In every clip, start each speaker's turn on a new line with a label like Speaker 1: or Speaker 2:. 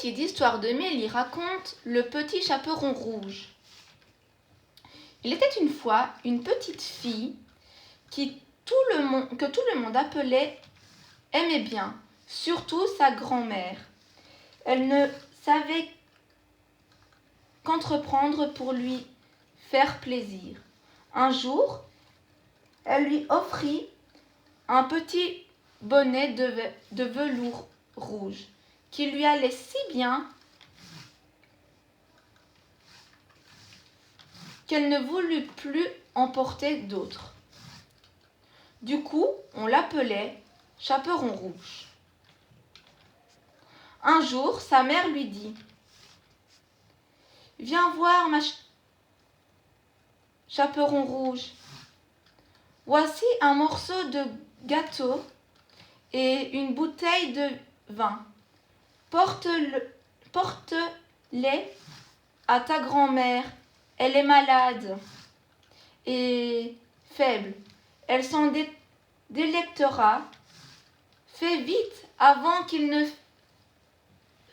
Speaker 1: récit d'histoire de Mélie raconte le petit chaperon rouge. Il était une fois une petite fille que tout le monde aimait bien, surtout sa grand-mère. Elle ne savait qu'entreprendre pour lui faire plaisir. Un jour, elle lui offrit un petit bonnet de velours rouge qui lui allait si bien qu'elle ne voulut plus en porter d'autres. Du coup, on l'appelait Chaperon rouge. Un jour, sa mère lui dit : « Viens voir ma Chaperon rouge. Voici un morceau de gâteau et une bouteille de vin. Porte-les à ta grand-mère. Elle est malade et faible. Elle s'en délectera. Fais vite avant qu'il ne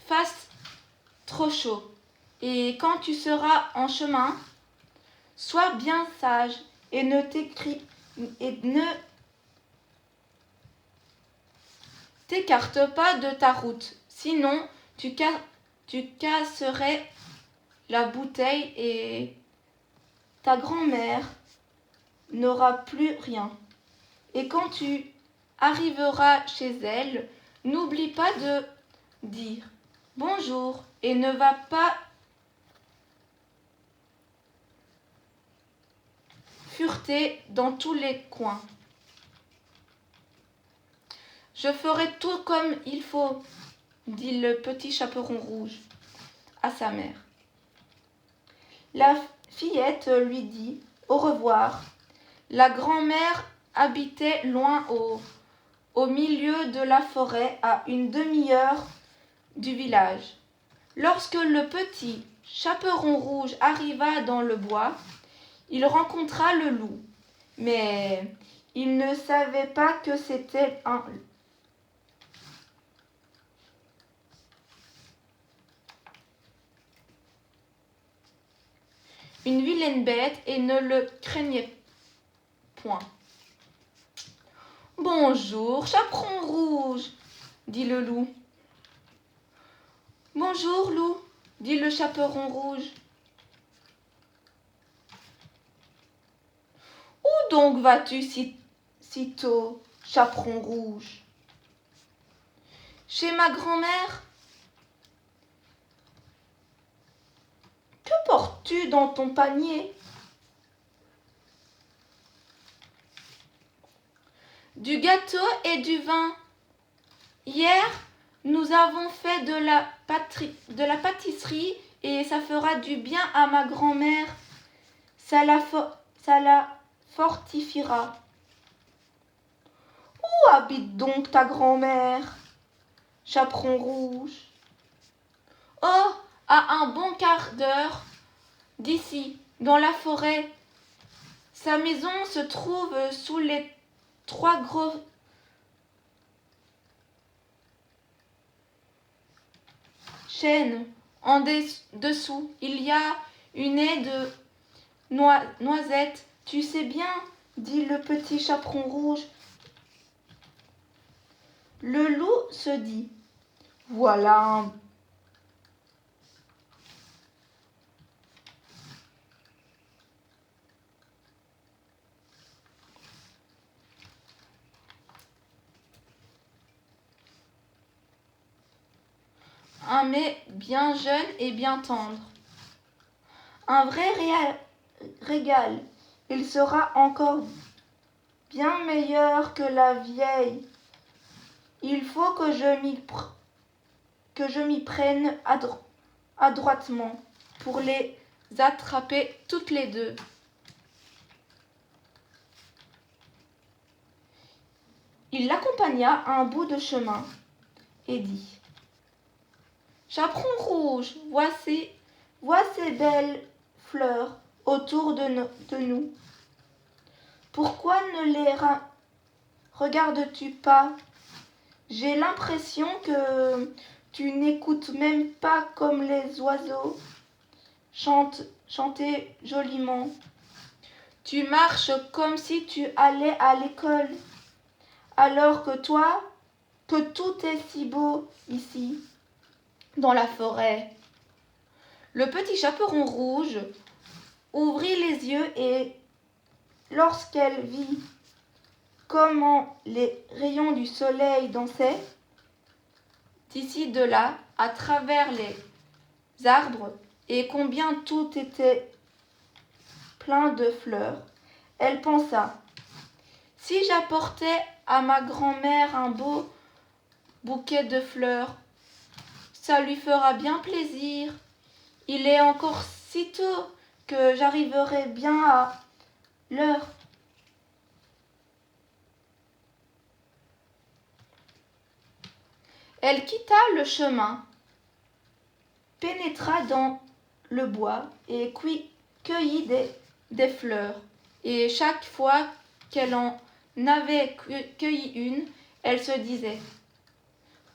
Speaker 1: fasse trop chaud. Et quand tu seras en chemin, sois bien sage et ne t'écarte pas de ta route. Sinon, tu casserais la bouteille et ta grand-mère n'aura plus rien. Et quand tu arriveras chez elle, n'oublie pas de dire bonjour et ne va pas fureter dans tous les coins. Je ferai tout comme il faut, dit le petit chaperon rouge à sa mère. La fillette lui dit au revoir. La grand-mère habitait loin au milieu de la forêt, à une demi-heure du village. Lorsque le petit chaperon rouge arriva dans le bois, il rencontra le loup, mais il ne savait pas que c'était une vilaine bête et ne le craignait point. « Bonjour, chaperon rouge, dit le loup. « Bonjour, loup, dit le chaperon rouge. Où donc vas-tu si tôt, chaperon rouge ? Chez ma grand-mère. Que portes-tu dans ton panier ? Du gâteau et du vin. Hier, nous avons fait de la pâtisserie et ça fera du bien à ma grand-mère. Ça la fortifiera. Où habite donc ta grand-mère, chaperon rouge ? Oh, à un bon quart d'heure d'ici, dans la forêt. Sa maison se trouve sous les 3 gros chênes. En dessous, il y a une haie de noisettes. Tu sais bien, dit le petit chaperon rouge. Le loup se dit : voilà un mets bien jeune et bien tendre. Un vrai régal. Il sera encore bien meilleur que la vieille. Il faut que je m'y prenne adroitement pour les attraper toutes les deux. Il l'accompagna un bout de chemin et dit : chaperon rouge, vois ces belles fleurs autour de nous. Pourquoi ne les regardes-tu pas ? J'ai l'impression que Tu n'écoutes même pas comme les oiseaux chanter joliment. Tu marches comme si tu allais à l'école, alors que toi, que tout est si beau ici, dans la forêt. Le petit chaperon rouge ouvrit les yeux et, lorsqu'elle vit comment les rayons du soleil dansaient, d'ici de là, à travers les arbres, et combien tout était plein de fleurs, elle pensa: si j'apportais à ma grand-mère un beau bouquet de fleurs, ça lui fera bien plaisir. Il est encore si tôt que j'arriverai bien à l'heure. Elle quitta le chemin, pénétra dans le bois et cueillit des fleurs. Et chaque fois qu'elle en avait cueilli une, elle se disait: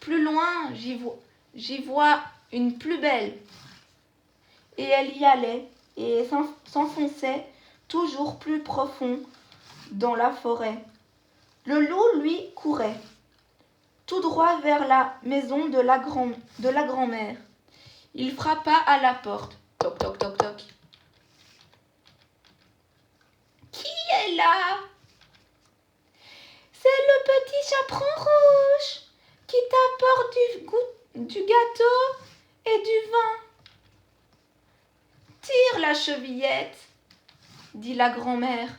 Speaker 1: plus loin, j'y vois une plus belle. Et elle y allait et s'enfonçait toujours plus profond dans la forêt. Le loup, lui, courait tout droit vers la maison de la grand-mère. Il frappa à la porte. Toc, toc, toc, toc. Qui est là? C'est le petit chaperon rouge qui t'apporte du gâteau et du vin. Tire la chevillette, dit la grand-mère.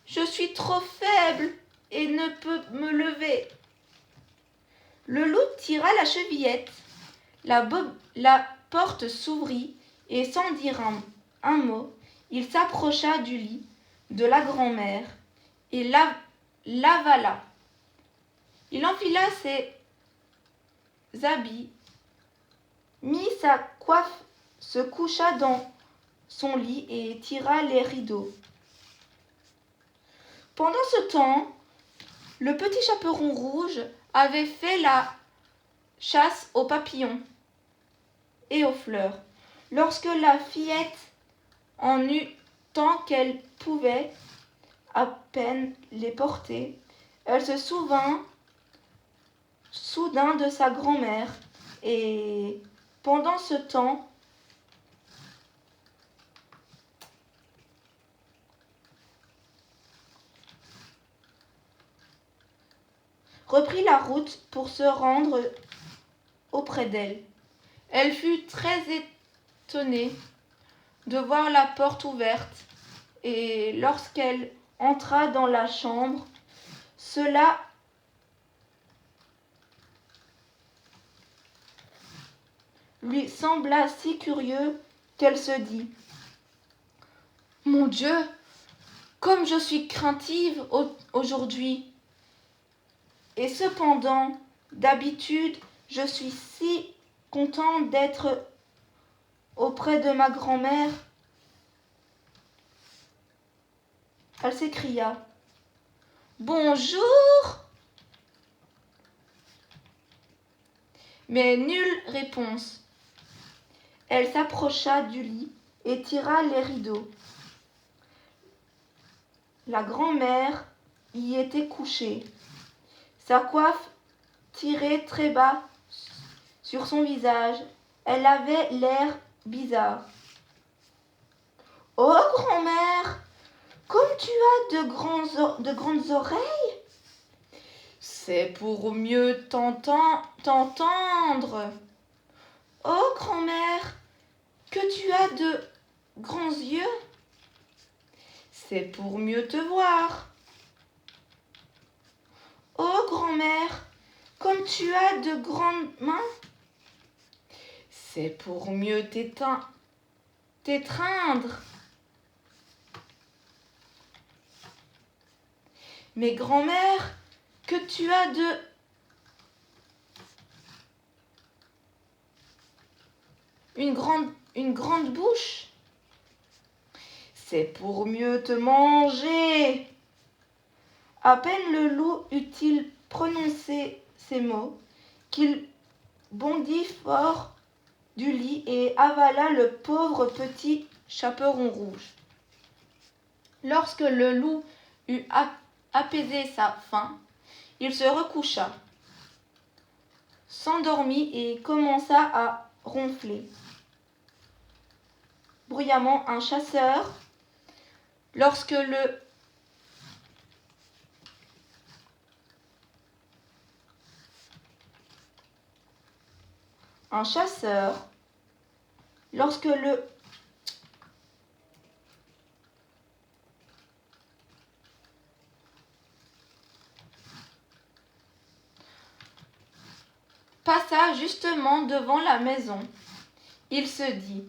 Speaker 1: Je suis trop faible et ne peux me lever. Le loup tira la chevillette. La porte s'ouvrit et sans dire un mot, il s'approcha du lit de la grand-mère et l'avala. Il enfila ses habits, mit sa coiffe, se coucha dans son lit et tira les rideaux. Pendant ce temps, le petit chaperon rouge avait fait la chasse aux papillons et aux fleurs. Lorsque la fillette en eut tant qu'elle pouvait à peine les porter, elle se souvint soudain de sa grand-mère et, pendant ce temps, reprit la route pour se rendre auprès d'elle. Elle fut très étonnée de voir la porte ouverte et lorsqu'elle entra dans la chambre, cela lui sembla si curieux qu'elle se dit: mon Dieu, comme je suis craintive aujourd'hui. Et cependant, d'habitude, je suis si contente d'être auprès de ma grand-mère. Elle s'écria: bonjour! Mais nulle réponse. Elle s'approcha du lit et tira les rideaux. La grand-mère y était couchée, sa coiffe tirée très bas sur son visage. Elle avait l'air bizarre. Oh, grand-mère, comme tu as de grandes oreilles! C'est pour mieux t'entendre. Oh, grand-mère, que tu as de grands yeux! C'est pour mieux te voir. Oh, grand-mère, comme tu as de grandes mains! C'est pour mieux t'étreindre. Mais grand-mère, que tu as une grande bouche. C'est pour mieux te manger. À peine le loup eut-il prononcé ces mots qu'il bondit fort du lit et avala le pauvre petit chaperon rouge. Lorsque le loup eut apaisé sa faim, il se recoucha, s'endormit et commença à ronfler bruyamment. Un chasseur, lorsque le passa justement devant la maison, il se dit: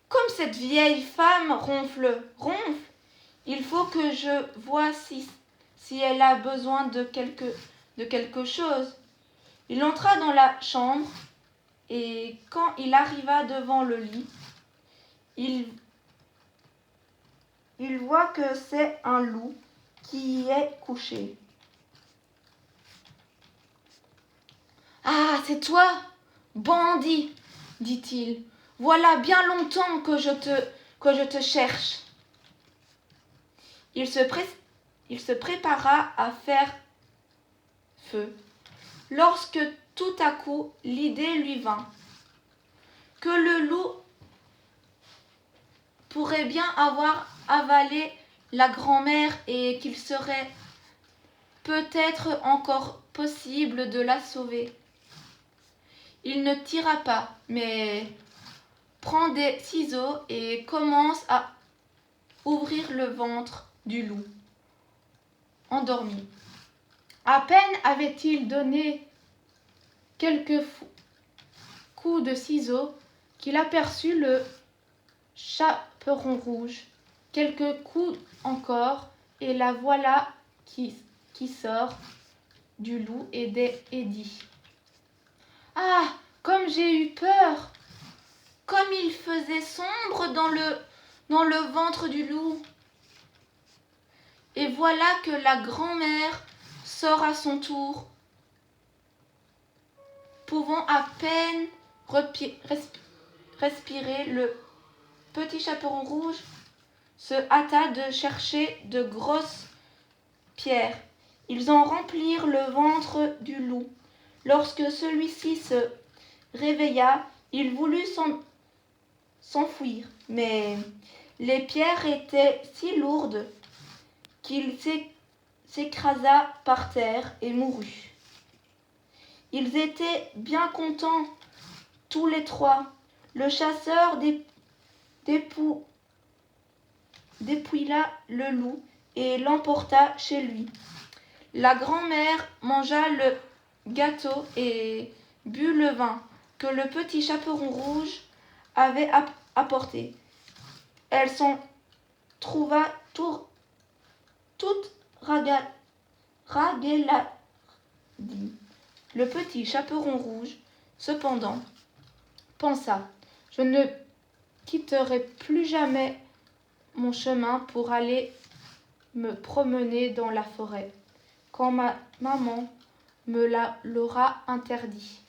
Speaker 1: comme cette vieille femme ronfle, il faut que je voie si elle a besoin de quelque chose. Il entra dans la chambre et quand il arriva devant le lit, il voit que c'est un loup qui y est couché. « Ah, c'est toi, bandit !» dit-il. « Voilà bien longtemps que je te cherche. » Il se prépara à faire feu, lorsque tout à coup l'idée lui vint que le loup pourrait bien avoir avalé la grand-mère et qu'il serait peut-être encore possible de la sauver. Il ne tira pas, mais prend des ciseaux et commence à ouvrir le ventre du loup endormi. À peine avait-il donné quelques coups de ciseaux qu'il aperçut le chaperon rouge. Quelques coups encore, et la voilà qui sort du loup et dit: « Ah, comme j'ai eu peur! Comme il faisait sombre dans le ventre du loup. » Et voilà que la grand-mère sort à son tour, pouvant à peine respirer. Le petit chaperon rouge se hâta de chercher de grosses pierres. Ils en remplirent le ventre du loup. Lorsque celui-ci se réveilla, il voulut s'enfuir, mais les pierres étaient si lourdes qu'il s'écrasa par terre et mourut. Ils étaient bien contents, tous les trois. Le chasseur dépouilla le loup et l'emporta chez lui. La grand-mère mangea le gâteau et but le vin que le petit chaperon rouge avait apporté. Elle s'en trouva toute ragueladie. Le petit chaperon rouge, cependant, pensa: je ne quitterai plus jamais mon chemin pour aller me promener dans la forêt, quand ma maman me l'aura interdit.